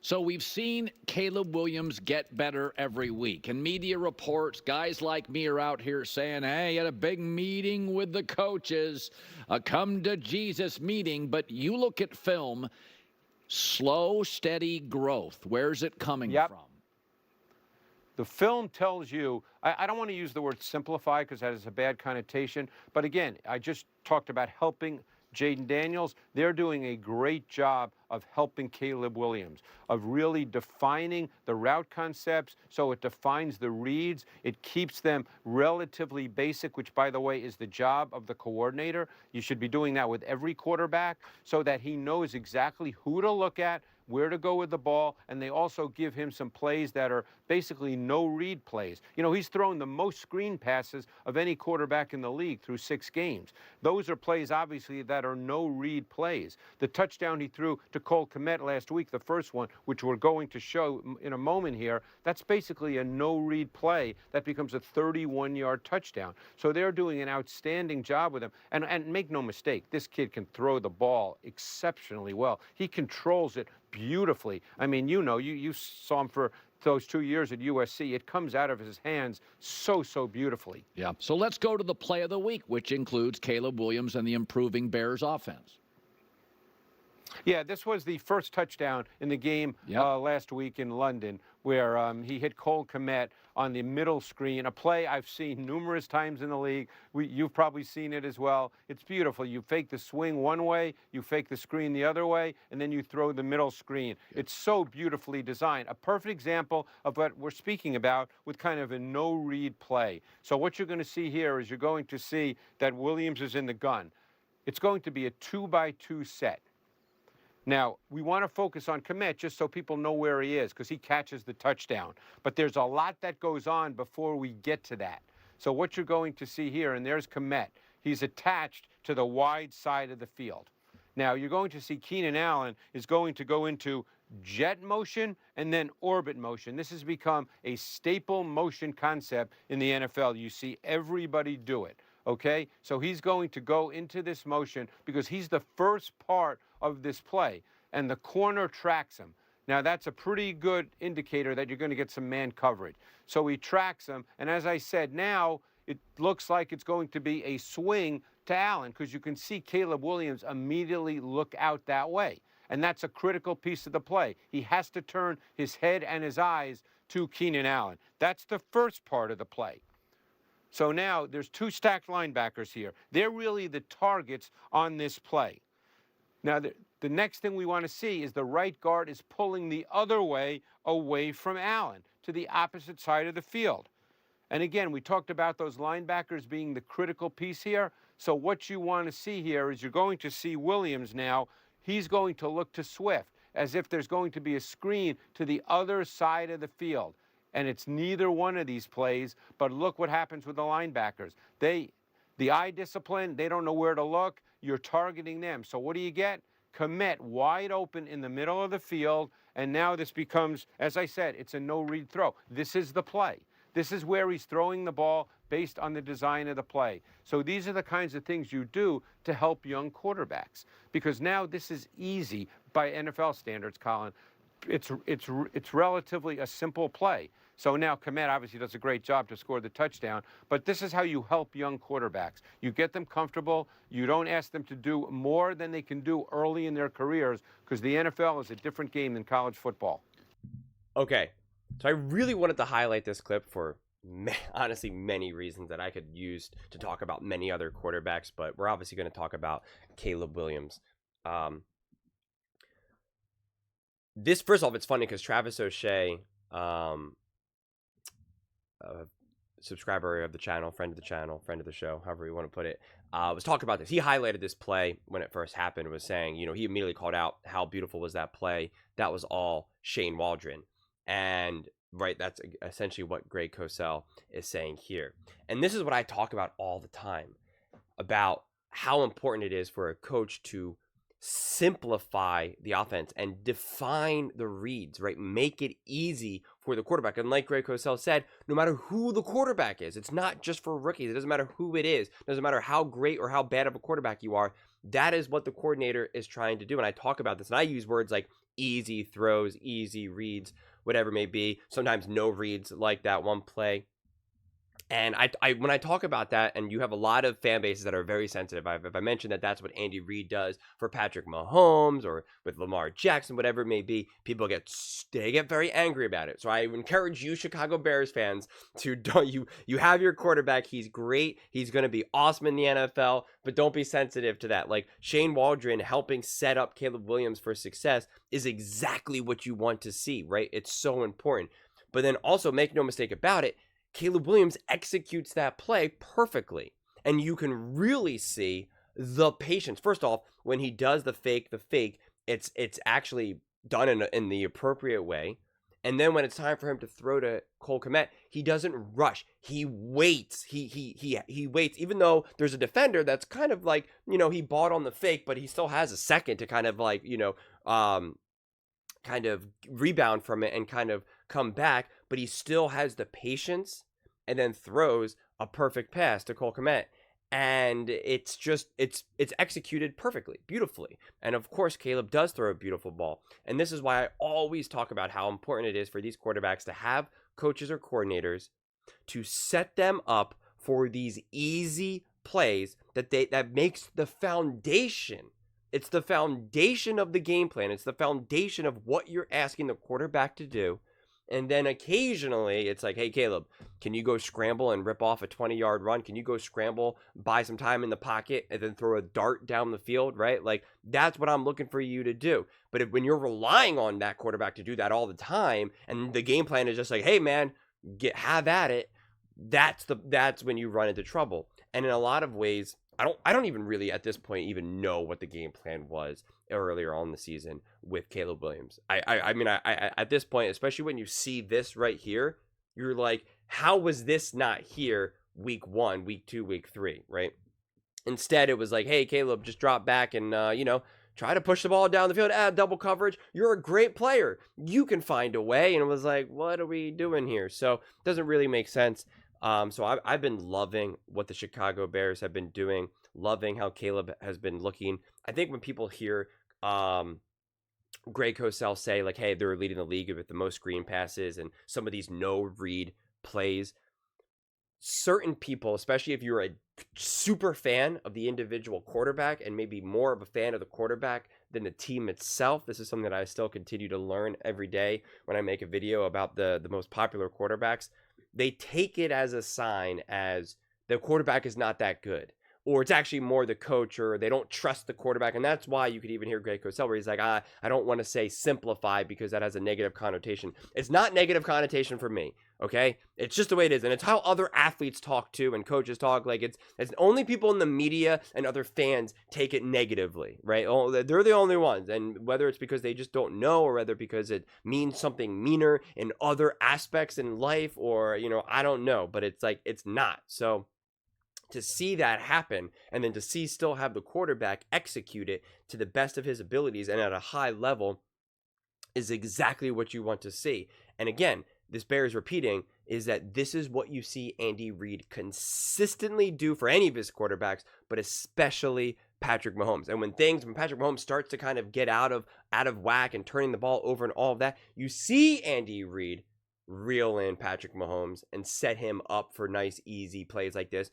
So we've seen Caleb Williams get better every week. And media reports, guys like me are out here saying, hey, at a big meeting with the coaches, a come to Jesus meeting. But you look at film, slow, steady growth. Where's it coming from? The film tells you, I don't want to use the word simplify because that is a bad connotation. But again, I just talked about helping Jaden Daniels. They're doing a great job of helping Caleb Williams, of really defining the route concepts so it defines the reads. It keeps them relatively basic, which, by the way, is the job of the coordinator. You should be doing that with every quarterback so that he knows exactly who to look at, where to go with the ball, and they also give him some plays that are basically no-read plays. You know, he's thrown the most screen passes of any quarterback in the league through 6 games. Those are plays, obviously, that are no-read plays. The touchdown he threw to Cole Kmet last week, the first one, which we're going to show in a moment here, that's basically a no-read play that becomes a 31-yard touchdown. So they're doing an outstanding job with him. And make no mistake, this kid can throw the ball exceptionally well. He controls it beautifully. I mean, you saw him for those 2 years at USC. It comes out of his hands so beautifully. Yeah. So let's go to the play of the week, which includes Caleb Williams and the improving Bears offense. Yeah, this was the first touchdown in the game last week in London, where he hit Cole Kmet on the middle screen, a play I've seen numerous times in the league. You've probably seen it as well. It's beautiful. You fake the swing one way, you fake the screen the other way, and then you throw the middle screen. It's so beautifully designed. A perfect example of what we're speaking about with kind of a no-read play. So what you're going to see here is you're going to see that Williams is in the gun. It's going to be a 2-by-2 set. Now, we want to focus on Kmet just so people know where he is because he catches the touchdown. But there's a lot that goes on before we get to that. So what you're going to see here, and there's Kmet. He's attached to the wide side of the field. Now, you're going to see Keenan Allen is going to go into jet motion and then orbit motion. This has become a staple motion concept in the NFL. You see everybody do it. Okay, so he's going to go into this motion because he's the first part of this play, and the corner tracks him. Now, that's a pretty good indicator that you're going to get some man coverage. So he tracks him, and as I said, now it looks like it's going to be a swing to Allen because you can see Caleb Williams immediately look out that way, and that's a critical piece of the play. He has to turn his head and his eyes to Keenan Allen. That's the first part of the play. So now there's 2 stacked linebackers here. They're really the targets on this play. Now, the next thing we want to see is the right guard is pulling the other way away from Allen to the opposite side of the field. And again, we talked about those linebackers being the critical piece here. So what you want to see here is you're going to see Williams now. He's going to look to Swift as if there's going to be a screen to the other side of the field. And it's neither one of these plays, but look what happens with the linebackers. The eye discipline, they don't know where to look. You're targeting them. So what do you get? Kmet wide open in the middle of the field, and now this becomes, as I said, it's a no-read throw. This is the play. This is where he's throwing the ball based on the design of the play. So these are the kinds of things you do to help young quarterbacks, because now this is easy by NFL standards, Colin. It's relatively a simple play. So now Kmet obviously does a great job to score the touchdown, but this is how you help young quarterbacks. You get them comfortable. You don't ask them to do more than they can do early in their careers because the NFL is a different game than college football. Okay, so I really wanted to highlight this clip for honestly many reasons that I could use to talk about many other quarterbacks, but we're obviously going to talk about Caleb Williams. This, first off, it's funny because Travis O'Shea, subscriber of the channel, friend of the show, however you want to put it, was talking about this. He highlighted this play when it first happened, was saying, he immediately called out how beautiful was that play. That was all Shane Waldron. And right, that's essentially what Greg Cosell is saying here. And this is what I talk about all the time, about how important it is for a coach to simplify the offense and define the reads, right? Make it easy for the quarterback. And like Greg Cosell said, no matter who the quarterback is, it's not just for rookies. It doesn't matter who it is. It doesn't matter how great or how bad of a quarterback you are. That is what the coordinator is trying to do. And I talk about this, and I use words like easy throws, easy reads, whatever it may be. Sometimes no reads, like that one play. And I when I talk about that, and you have a lot of fan bases that are very sensitive, if I mention that that's what Andy Reid does for Patrick Mahomes or with Lamar Jackson, whatever it may be, people get very angry about it. So I encourage you, Chicago Bears fans, to you have your quarterback. He's great. He's going to be awesome in the NFL, but don't be sensitive to that. Like Shane Waldron helping set up Caleb Williams for success is exactly what you want to see, right? It's so important. But then also make no mistake about it, Caleb Williams executes that play perfectly. And you can really see the patience. First off, when he does the fake, it's actually done in the appropriate way. And then when it's time for him to throw to Cole Kmet, he doesn't rush. He waits. He waits, even though there's a defender that's kind of like, he bought on the fake, but he still has a second to kind of like, kind of rebound from it and kind of come back, but he still has the patience and then throws a perfect pass to Cole Kmet. And it's executed perfectly, beautifully. And of course, Caleb does throw a beautiful ball. And this is why I always talk about how important it is for these quarterbacks to have coaches or coordinators to set them up for these easy plays that makes the foundation. It's the foundation of the game plan. It's the foundation of what you're asking the quarterback to do. And then occasionally it's like, hey, Caleb, can you go scramble and rip off a 20-yard run? Can you go scramble, buy some time in the pocket, and then throw a dart down the field, right? Like, that's what I'm looking for you to do. But when you're relying on that quarterback to do that all the time, and the game plan is just like, hey, man, have at it, that's when you run into trouble. And in a lot of ways, I don't even really at this point even know what the game plan was earlier on in the season with Caleb Williams. I mean, at this point, especially when you see this right here, you're like, how was this not here week 1, week 2, week 3, right? Instead, it was like, hey, Caleb, just drop back and, try to push the ball down the field, add double coverage. You're a great player. You can find a way. And it was like, what are we doing here? So it doesn't really make sense. So I've been loving what the Chicago Bears have been doing, loving how Caleb has been looking. I think when people hear Greg Cosell say, like, hey, they're leading the league with the most screen passes and some of these no-read plays, certain people, especially if you're a super fan of the individual quarterback and maybe more of a fan of the quarterback than the team itself, this is something that I still continue to learn every day when I make a video about the most popular quarterbacks. They take it as a sign as the quarterback is not that good, or it's actually more the coach, or they don't trust the quarterback. And that's why you could even hear Greg Cosell where he's like, I don't want to say simplify because that has a negative connotation. It's not negative connotation for me, okay? It's just the way it is. And it's how other athletes talk too and coaches talk. Like it's only people in the media and other fans take it negatively, right? Oh, they're the only ones. And whether it's because they just don't know, or whether because it means something meaner in other aspects in life, or, I don't know, but it's like, it's not. So to see that happen, and then to see still have the quarterback execute it to the best of his abilities and at a high level is exactly what you want to see. And again, this bears repeating, is that this is what you see Andy Reid consistently do for any of his quarterbacks, but especially Patrick Mahomes. And when Patrick Mahomes starts to kind of get out of whack and turning the ball over and all of that, you see Andy Reid reel in Patrick Mahomes and set him up for nice, easy plays like this.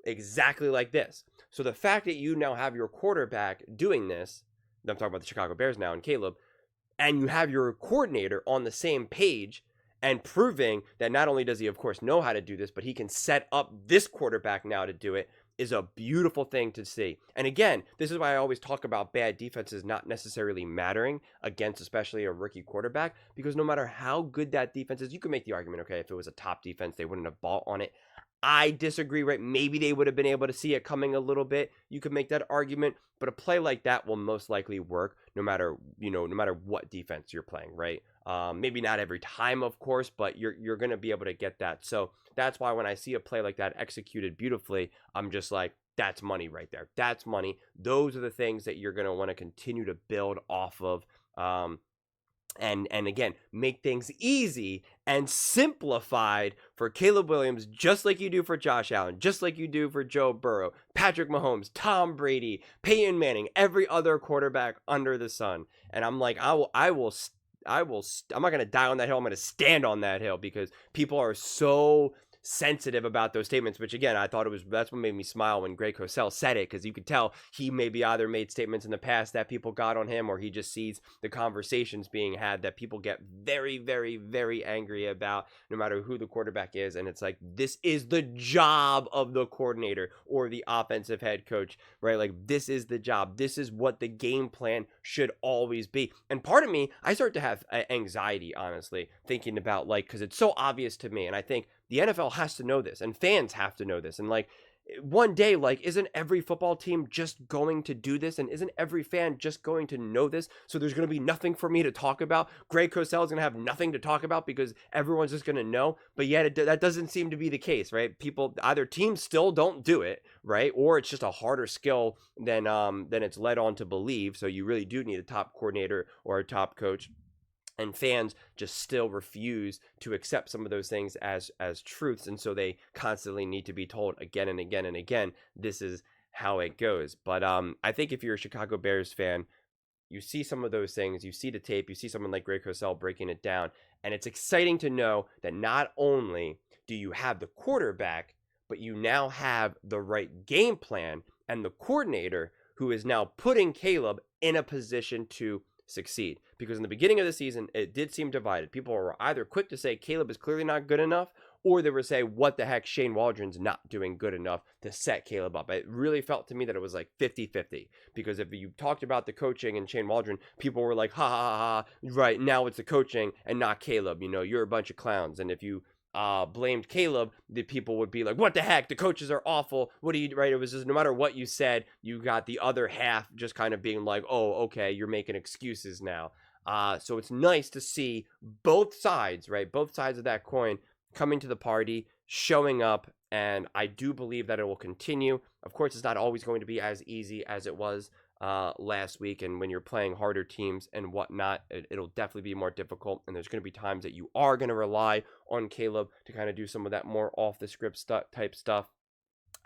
Exactly like this. So the fact that you now have your quarterback doing this, I'm talking about the Chicago Bears now and Caleb, and you have your coordinator on the same page and proving that not only does he, of course, know how to do this, but he can set up this quarterback now to do it, is a beautiful thing to see. And again, this is why I always talk about bad defenses not necessarily mattering against especially a rookie quarterback, because no matter how good that defense is, you can make the argument, okay, if it was a top defense, they wouldn't have bought on it. I disagree, right? Maybe they would have been able to see it coming a little bit. You could make that argument, but a play like that will most likely work no matter what defense you're playing, right? Maybe not every time, of course, but you're going to be able to get that. So that's why when I see a play like that executed beautifully, I'm just like, that's money right there. That's money. Those are the things that you're going to want to continue to build off of. And again, make things easy and simplified for Caleb Williams, just like you do for Josh Allen, just like you do for Joe Burrow, Patrick Mahomes, Tom Brady, Peyton Manning, every other quarterback under the sun. And I'm like, I'm not going to die on that hill. I'm going to stand on that hill, because people are so sensitive about those statements, which again, I thought that's what made me smile when Greg Cosell said it, because you could tell he maybe either made statements in the past that people got on him, or he just sees the conversations being had that people get very, very, very angry about, no matter who the quarterback is. And it's like, this is the job of the coordinator or the offensive head coach, right? Like, this is the job. This is what the game plan should always be. And part of me, I start to have anxiety, honestly, thinking about, like, because it's so obvious to me, and I think the NFL has to know this, and fans have to know this. And like, one day, like, isn't every football team just going to do this? And isn't every fan just going to know this? So there's going to be nothing for me to talk about. Greg Cosell is going to have nothing to talk about because everyone's just going to know. But yet that doesn't seem to be the case, right? People, either teams still don't do it, right? Or it's just a harder skill than it's led on to believe. So you really do need a top coordinator or a top coach. And fans just still refuse to accept some of those things as truths. And so they constantly need to be told again and again and again, this is how it goes. But I think if you're a Chicago Bears fan, you see some of those things, you see the tape, you see someone like Greg Cosell breaking it down. And it's exciting to know that not only do you have the quarterback, but you now have the right game plan and the coordinator who is now putting Caleb in a position to succeed. Because in the beginning of the season, it did seem divided. People were either quick to say Caleb is clearly not good enough, or they would say, what the heck, Shane Waldron's not doing good enough to set Caleb up. It really felt to me that it was like 50-50. Because if you talked about the coaching and Shane Waldron, people were like, ha ha ha, right, now it's the coaching and not Caleb. You know, you're a bunch of clowns. And if you blamed Caleb, the people would be like, what the heck, the coaches are awful, what do you, right? It was just, no matter what you said, you got the other half just kind of being like, oh, okay, you're making excuses now. So it's nice to see both sides, right? Both sides of that coin coming to the party, showing up, and I do believe that it will continue. Of course, it's not always going to be as easy as it was last week, and when you're playing harder teams and whatnot, it'll definitely be more difficult, and there's going to be times that you are going to rely on Caleb to kind of do some of that more off the script type stuff,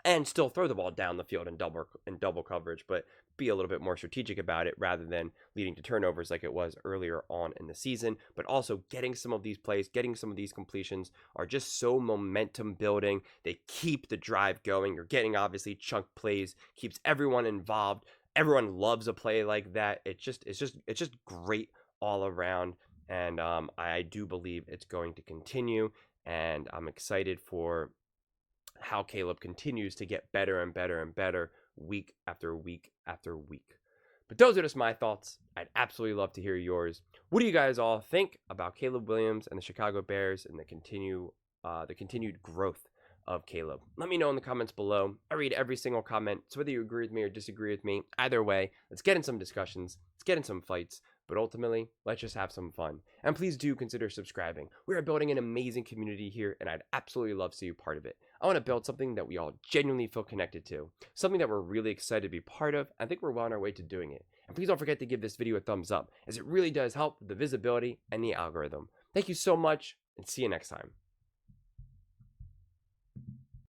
and still throw the ball down the field in double coverage, but be a little bit more strategic about it rather than leading to turnovers like it was earlier on in the season. But also getting some of these plays, getting some of these completions are just so momentum building. They keep the drive going. You're getting obviously chunk plays, keeps everyone involved. Everyone loves a play like that. It's just great all around. And I do believe it's going to continue. And I'm excited for how Caleb continues to get better and better and better week after week after week. But those are just my thoughts. I'd absolutely love to hear yours. What do you guys all think about Caleb Williams and the Chicago Bears and the continued growth of Caleb? Let me know in the comments below. I read every single comment, so whether you agree with me or disagree with me, either way, let's get in some discussions, let's get in some fights, but ultimately, let's just have some fun. And please do consider subscribing. We are building an amazing community here, and I'd absolutely love to see you part of it. I want to build something that we all genuinely feel connected to, something that we're really excited to be part of. I think we're well on our way to doing it. And please don't forget to give this video a thumbs up, as it really does help with the visibility and the algorithm. Thank you so much, and see you next time.